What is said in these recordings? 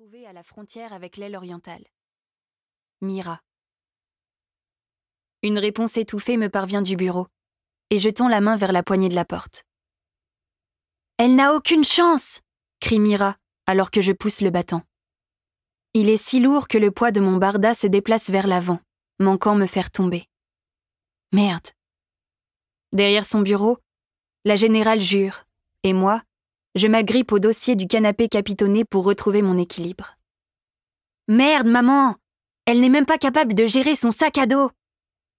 trouvée à la frontière avec l'aile orientale. Mira. Une réponse étouffée me parvient du bureau, et je tends la main vers la poignée de la porte. « Elle n'a aucune chance !» crie Mira, alors que je pousse le battant. Il est si lourd que le poids de mon barda se déplace vers l'avant, manquant me faire tomber. Merde. Derrière son bureau, la générale jure, et moi, je m'agrippe au dossier du canapé capitonné pour retrouver mon équilibre. Merde, maman! Elle n'est même pas capable de gérer son sac à dos!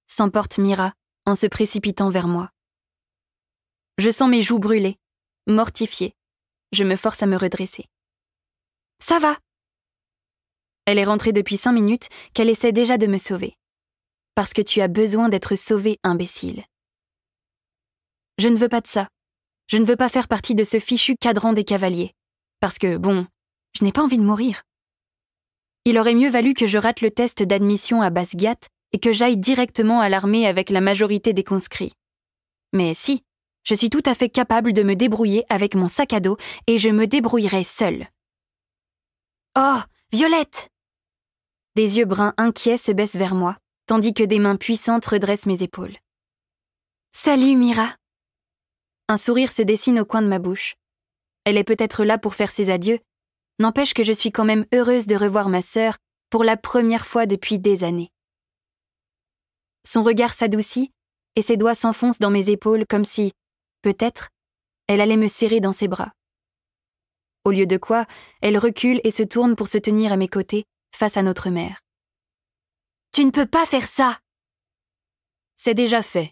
S'emporte Mira en se précipitant vers moi. Je sens mes joues brûler, mortifiée. Je me force à me redresser. Ça va! Elle est rentrée depuis 5 minutes qu'elle essaie déjà de me sauver. Parce que tu as besoin d'être sauvé, imbécile. Je ne veux pas de ça. Je ne veux pas faire partie de ce fichu cadran des cavaliers. Parce que, bon, je n'ai pas envie de mourir. Il aurait mieux valu que je rate le test d'admission à Basgiat et que j'aille directement à l'armée avec la majorité des conscrits. Mais si, je suis tout à fait capable de me débrouiller avec mon sac à dos et je me débrouillerai seule. Oh, Violette! Des yeux bruns inquiets se baissent vers moi, tandis que des mains puissantes redressent mes épaules. Salut, Mira! Un sourire se dessine au coin de ma bouche. Elle est peut-être là pour faire ses adieux, n'empêche que je suis quand même heureuse de revoir ma sœur pour la première fois depuis des années. Son regard s'adoucit et ses doigts s'enfoncent dans mes épaules comme si, peut-être, elle allait me serrer dans ses bras. Au lieu de quoi, elle recule et se tourne pour se tenir à mes côtés, face à notre mère. « Tu ne peux pas faire ça !»« C'est déjà fait. »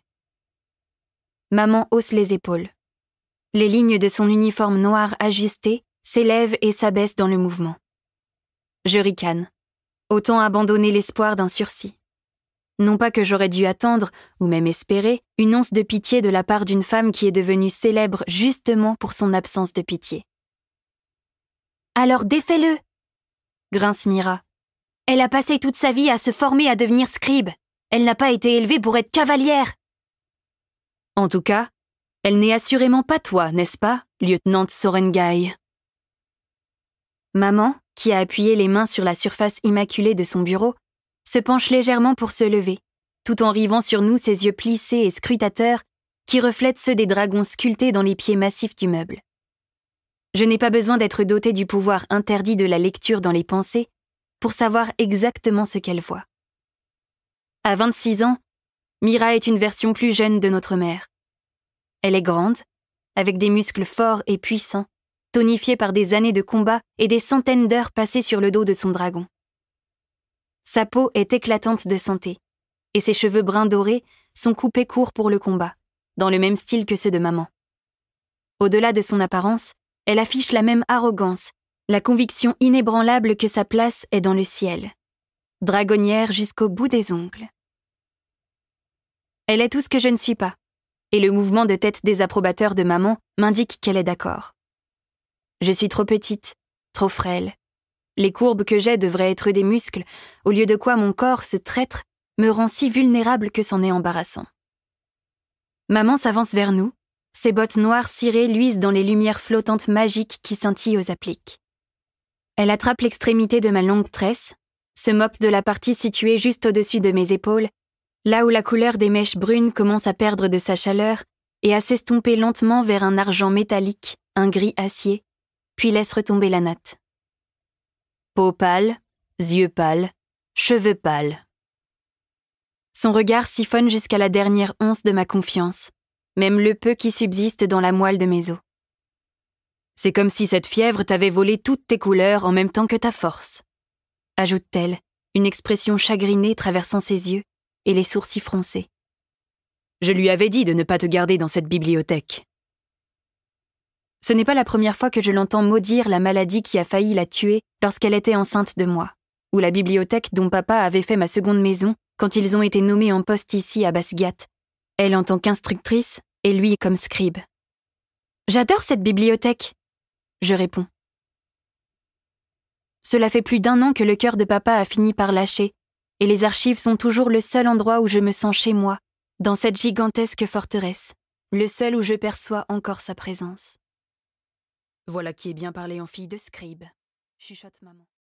Maman hausse les épaules. Les lignes de son uniforme noir ajusté s'élèvent et s'abaissent dans le mouvement. Je ricane. Autant abandonner l'espoir d'un sursis. Non pas que j'aurais dû attendre, ou même espérer, une once de pitié de la part d'une femme qui est devenue célèbre justement pour son absence de pitié. « Alors défais-le !» grince Mira. « Elle a passé toute sa vie à se former à devenir scribe. Elle n'a pas été élevée pour être cavalière. » En tout cas, elle n'est assurément pas toi, n'est-ce pas, lieutenant Sorengai? Maman, qui a appuyé les mains sur la surface immaculée de son bureau, se penche légèrement pour se lever, tout en rivant sur nous ses yeux plissés et scrutateurs qui reflètent ceux des dragons sculptés dans les pieds massifs du meuble. Je n'ai pas besoin d'être dotée du pouvoir interdit de la lecture dans les pensées pour savoir exactement ce qu'elle voit. À 26 ans, Mira est une version plus jeune de notre mère. Elle est grande, avec des muscles forts et puissants, tonifiés par des années de combat et des centaines d'heures passées sur le dos de son dragon. Sa peau est éclatante de santé, et ses cheveux bruns dorés sont coupés courts pour le combat, dans le même style que ceux de maman. Au-delà de son apparence, elle affiche la même arrogance, la conviction inébranlable que sa place est dans le ciel, dragonnière jusqu'au bout des ongles. Elle est tout ce que je ne suis pas, et le mouvement de tête désapprobateur de maman m'indique qu'elle est d'accord. Je suis trop petite, trop frêle. Les courbes que j'ai devraient être des muscles, au lieu de quoi mon corps, ce traître, me rend si vulnérable que c'en est embarrassant. Maman s'avance vers nous, ses bottes noires cirées luisent dans les lumières flottantes magiques qui scintillent aux appliques. Elle attrape l'extrémité de ma longue tresse, se moque de la partie située juste au-dessus de mes épaules, là où la couleur des mèches brunes commence à perdre de sa chaleur et à s'estomper lentement vers un argent métallique, un gris acier, puis laisse retomber la natte. Peau pâle, yeux pâles, cheveux pâles. Son regard siphonne jusqu'à la dernière once de ma confiance, même le peu qui subsiste dans la moelle de mes os. C'est comme si cette fièvre t'avait volé toutes tes couleurs en même temps que ta force, ajoute-t-elle, une expression chagrinée traversant ses yeux et les sourcils froncés. Je lui avais dit de ne pas te garder dans cette bibliothèque. Ce n'est pas la première fois que je l'entends maudire la maladie qui a failli la tuer lorsqu'elle était enceinte de moi, ou la bibliothèque dont papa avait fait ma seconde maison quand ils ont été nommés en poste ici à Basgiat, elle en tant qu'instructrice et lui comme scribe. J'adore cette bibliothèque, je réponds. Cela fait plus d'1 an que le cœur de papa a fini par lâcher, et les archives sont toujours le seul endroit où je me sens chez moi, dans cette gigantesque forteresse, le seul où je perçois encore sa présence. Voilà qui est bien parlé en fille de scribe. chuchote maman.